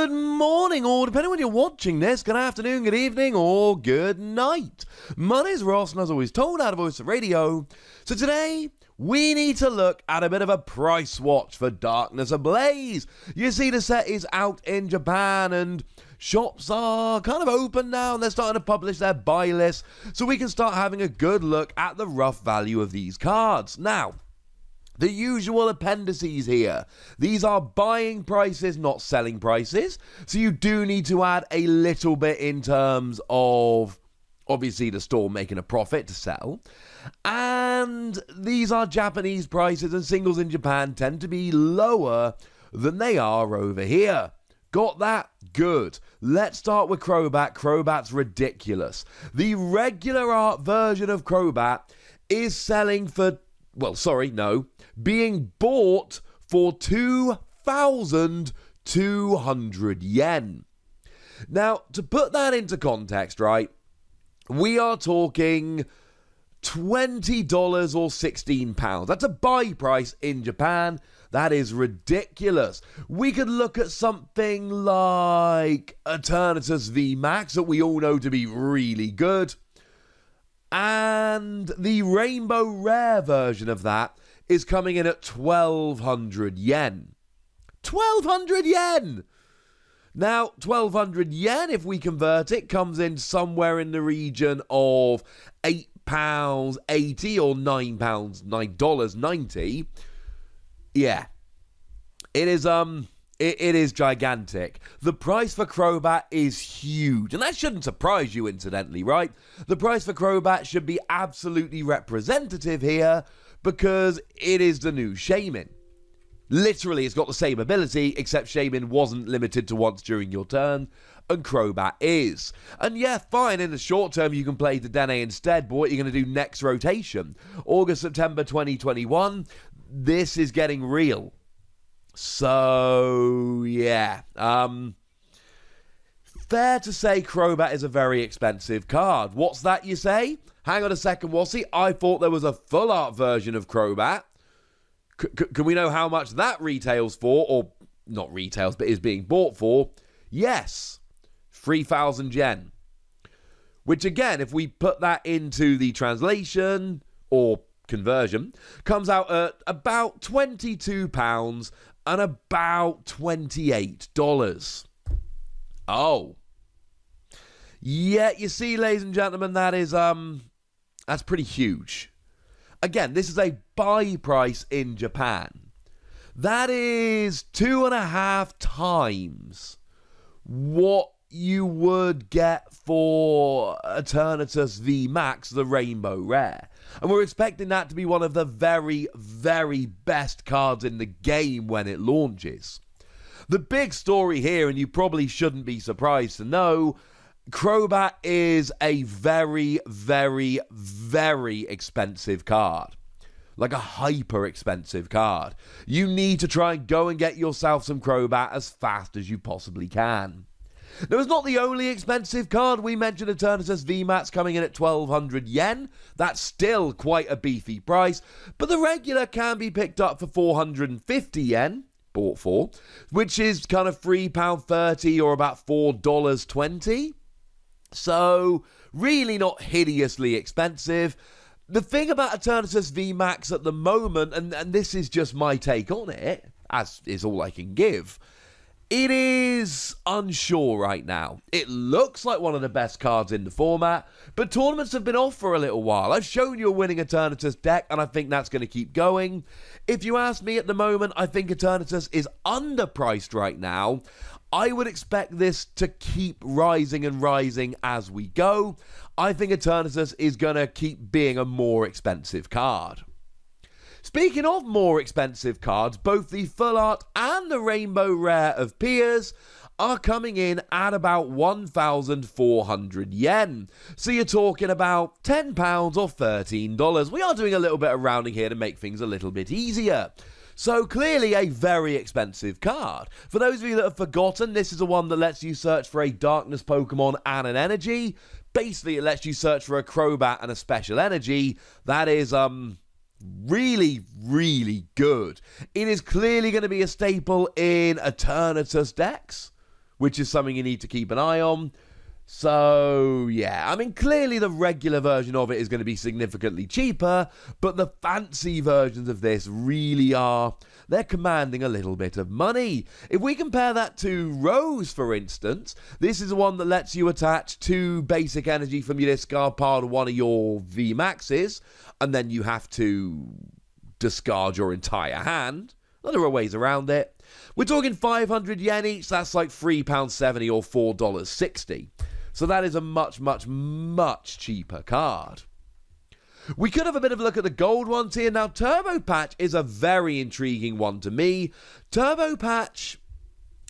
Good morning, or depending on when you're watching this, good afternoon, good evening, or good night. My name's Ross, and as always told, out of Voice of Radio. So today, we need to look at a bit of a price watch for Darkness Ablaze. You see, the set is out in Japan, and shops are kind of open now, and they're starting to publish their buy list, so we can start having a good look at the rough value of these cards. Now, the usual appendices here. These are buying prices, not selling prices. So you do need to add a little bit in terms of, obviously, the store making a profit to sell. And these are Japanese prices, and singles in Japan tend to be lower than they are over here. Got that? Good. Let's start with Crobat. Crobat's ridiculous. The regular art version of Crobat is selling for, being bought for 2,200 yen. Now, to put that into context, right, we are talking $20 or £16. That's a buy price in Japan. That is ridiculous. We could look at something like Eternatus VMAX that we all know to be really good. And the Rainbow Rare version of that is coming in at 1,200 yen. 1,200 yen! Now, 1,200 yen, if we convert it, comes in somewhere in the region of £8.80 or $9.90. Yeah. It is gigantic. The price for Crobat is huge, and that shouldn't surprise you, incidentally, right? The price for Crobat should be absolutely representative here, because it is the new Shaman. Literally, it's got the same ability, except Shaman wasn't limited to once during your turn, and Crobat is. And yeah, fine, in the short term you can play Dedenne instead, but what are you going to do next rotation? August, September 2021, this is getting real. So, yeah. Fair to say Crobat is a very expensive card. What's that, you say? Hang on a second, Wassy. I thought there was a full art version of Crobat. Can we know how much that retails for? Or, not retails, but is being bought for? Yes. 3,000 yen. Which, again, if we put that into the translation, or conversion, comes out at about £22 and about $28. Oh. Yeah, you see, ladies and gentlemen, that is, that's pretty huge. Again, this is a buy price in Japan. That is 2.5 times what you would get for Eternatus VMAX, the Rainbow Rare. And we're expecting that to be one of the very, very best cards in the game when it launches. The big story here, and you probably shouldn't be surprised to know, Crobat is a very, very, very expensive card. Like a hyper expensive card. You need to try and go and get yourself some Crobat as fast as you possibly can. Now, it's not the only expensive card. We mentioned Eternatus VMAX coming in at 1,200 yen. That's still quite a beefy price. But the regular can be picked up for 450 yen. Bought for. Which is kind of £3.30 or about $4.20. So, really not hideously expensive. The thing about Eternatus VMAX at the moment, and this is just my take on it, as is all I can give, it is unsure right now. It looks like one of the best cards in the format, but tournaments have been off for a little while. I've shown you a winning Eternatus deck, and I think that's going to keep going. If you ask me at the moment, I think Eternatus is underpriced right now. I would expect this to keep rising and rising as we go. I think Eternatus is going to keep being a more expensive card. Speaking of more expensive cards, both the full art and the Rainbow Rare of Piers are coming in at about 1,400 yen. So you're talking about £10 or $13. We are doing a little bit of rounding here to make things a little bit easier. So clearly a very expensive card. For those of you that have forgotten, this is the one that lets you search for a Darkness Pokemon and an energy. Basically, it lets you search for a Crobat and a special energy. That is, really, really good. It is clearly going to be a staple in Eternatus decks. which is something you need to keep an eye on. So, yeah, I mean, clearly the regular version of it is going to be significantly cheaper, but the fancy versions of this really are, they're commanding a little bit of money. If we compare that to Rose, for instance, this is the one that lets you attach 2 basic energy from your discard pile to one of your VMAXs, and then you have to discard your entire hand. Well, there are ways around it. We're talking 500 yen each, that's like £3.70 or $4.60. So that is a much, much, much cheaper card. We could have a bit of a look at the gold ones here. Now, Turbo Patch is a very intriguing one to me. Turbo Patch,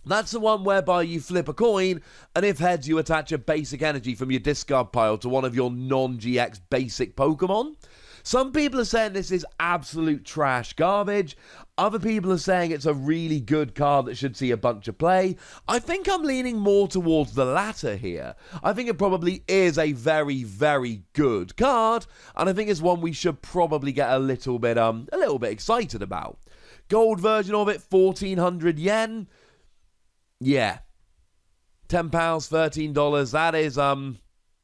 that's the one whereby you flip a coin, and if heads, you attach a basic energy from your discard pile to one of your non-GX basic Pokemon. Some people are saying this is absolute trash garbage. Other people are saying it's a really good card that should see a bunch of play. I think I'm leaning more towards the latter here. I think it probably is a very, very good card, and I think it's one we should probably get a little bit excited about. Gold version of it, 1,400 yen. Yeah. £10, $13. That is,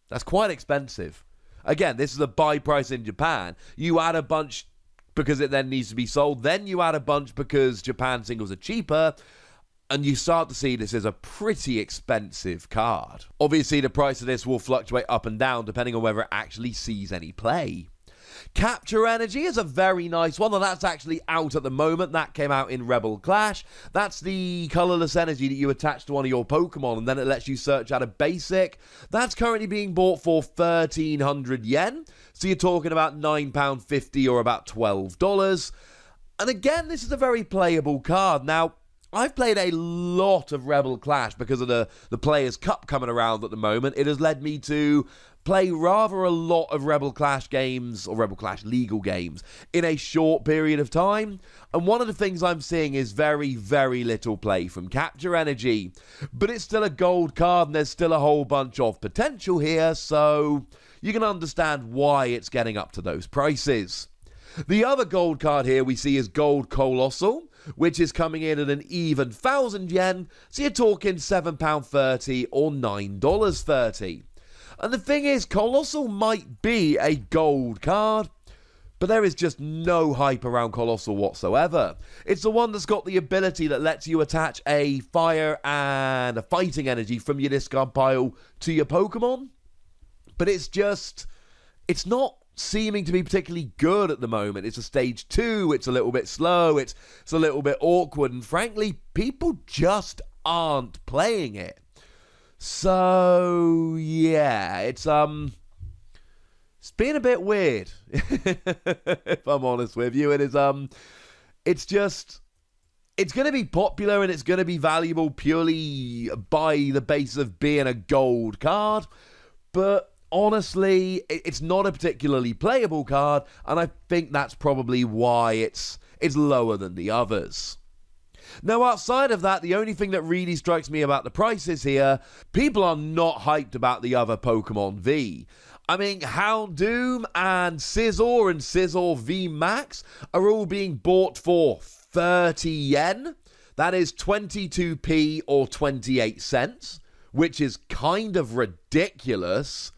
that's quite expensive. Again, this is a buy price in Japan. You add a bunch because it then needs to be sold. Then you add a bunch because Japan singles are cheaper. And you start to see this is a pretty expensive card. Obviously, the price of this will fluctuate up and down depending on whether it actually sees any play. Capture Energy is a very nice one, and that's actually out at the moment. That came out in Rebel Clash. That's the colorless energy that you attach to one of your Pokemon, and then it lets you search out a basic. That's currently being bought for 1,300 yen. So you're talking about £9.50 or about $12. And again, this is a very playable card. Now, I've played a lot of Rebel Clash because of the Players' Cup coming around at the moment. It has led me to play rather a lot of Rebel Clash games, or Rebel Clash legal games, in a short period of time. And one of the things I'm seeing is very, very little play from Capture Energy. But it's still a gold card, and there's still a whole bunch of potential here, so you can understand why it's getting up to those prices. The other gold card here we see is Gold Colossal, which is coming in at an even 1,000 yen, so you're talking £7.30 or $9.30. And the thing is, Colossal might be a gold card, but there is just no hype around Colossal whatsoever. It's the one that's got the ability that lets you attach a fire and a fighting energy from your discard pile to your Pokemon, but it's not seeming to be particularly good at the moment. It's a stage 2, it's a little bit slow, it's a little bit awkward, and frankly, people just aren't playing it. So, yeah, it's been a bit weird, if I'm honest with you. It is, it's going to be popular and it's going to be valuable purely by the basis of being a gold card, but honestly, it's not a particularly playable card, and I think that's probably why it's lower than the others. Now, outside of that, the only thing that really strikes me about the prices here, people are not hyped about the other Pokemon V. I mean, Houndoom and Scizor V Max are all being bought for 30 yen. That is 22p or 28 cents, which is kind of ridiculous.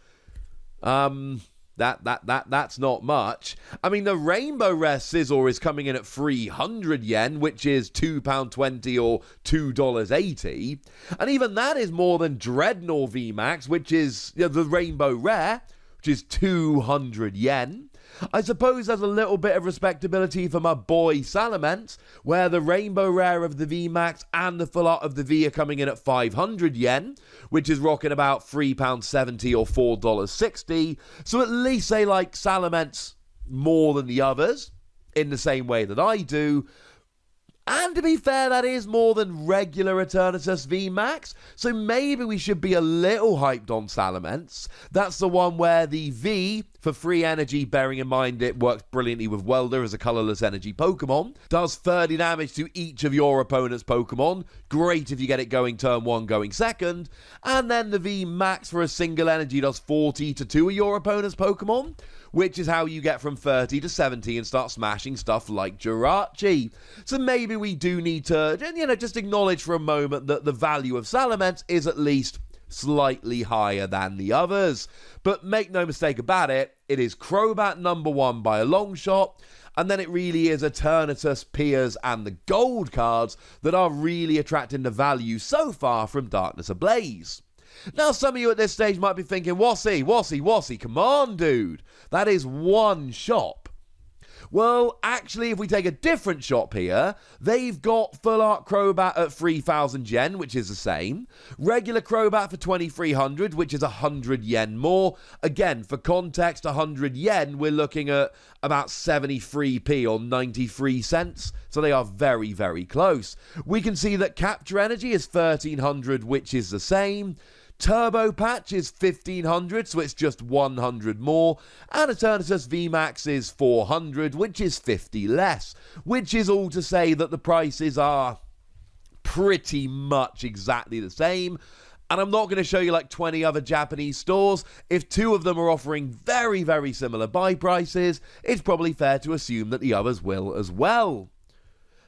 That's not much. I mean, the Rainbow Rare Scizor is coming in at 300 yen, which is £2.20 or $2.80. And even that is more than Dreadnought VMAX, which is the Rainbow Rare, which is 200 yen. I suppose there's a little bit of respectability for my boy Salamence, where the Rainbow Rare of the VMAX and the Full Art of the V are coming in at 500 yen, which is rocking about £3.70 or $4.60. So at least they like Salamence more than the others, in the same way that I do. And to be fair, that is more than regular Eternatus VMAX, so maybe we should be a little hyped on Salamence. That's the one where the V, for free energy, bearing in mind it works brilliantly with Welder as a colourless energy Pokemon, does 30 damage to each of your opponent's Pokemon. Great if you get it going turn 1, going second. And then the V Max for a single energy does 40 to 2 of your opponent's Pokemon, which is how you get from 30 to 70 and start smashing stuff like Jirachi. So maybe we do need to, just acknowledge for a moment that the value of Salamence is at least slightly higher than the others. But make no mistake about it, it is Crobat number one by a long shot, and then it really is Eternatus, Piers, and the gold cards that are really attracting the value so far from Darkness Ablaze. Now, some of you at this stage might be thinking, Wassy, come on, dude. That is one shop. Well, actually, if we take a different shop here, they've got Full Art Crobat at 3,000 yen, which is the same. Regular Crobat for 2,300, which is 100 yen more. Again, for context, 100 yen, we're looking at about 73p or 93 cents. So they are very, very close. We can see that Capture Energy is 1,300, which is the same. Turbo Patch is 1,500, so it's just 100 more, and Eternatus VMAX is 400, which is 50 less, which is all to say that the prices are pretty much exactly the same. And I'm not going to show you like 20 other Japanese stores. If two of them are offering very, very similar buy prices, it's probably fair to assume that the others will as well.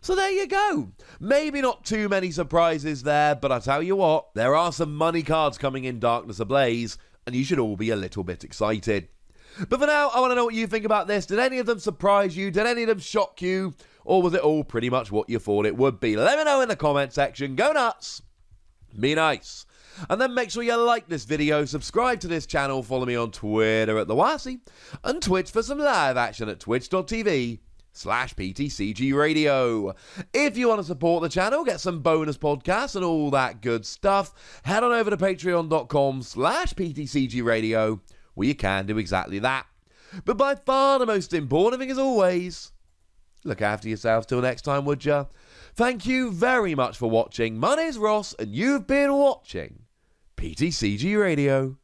So there you go. Maybe not too many surprises there, but I tell you what, there are some money cards coming in Darkness Ablaze, and you should all be a little bit excited. But for now, I want to know what you think about this. Did any of them surprise you? Did any of them shock you? Or was it all pretty much what you thought it would be? Let me know in the comment section. Go nuts. Be nice. And then make sure you like this video, subscribe to this channel, follow me on Twitter at @TheWassy, and Twitch for some live action at twitch.tv/PTCGRadio. If you want to support the channel, get some bonus podcasts and all that good stuff, head on over to patreon.com/PTCGRadio, where you can do exactly that. But by far the most important thing, as always, look after yourselves till next time, would ya? Thank you very much for watching. My name's Ross, and you've been watching PTCG Radio.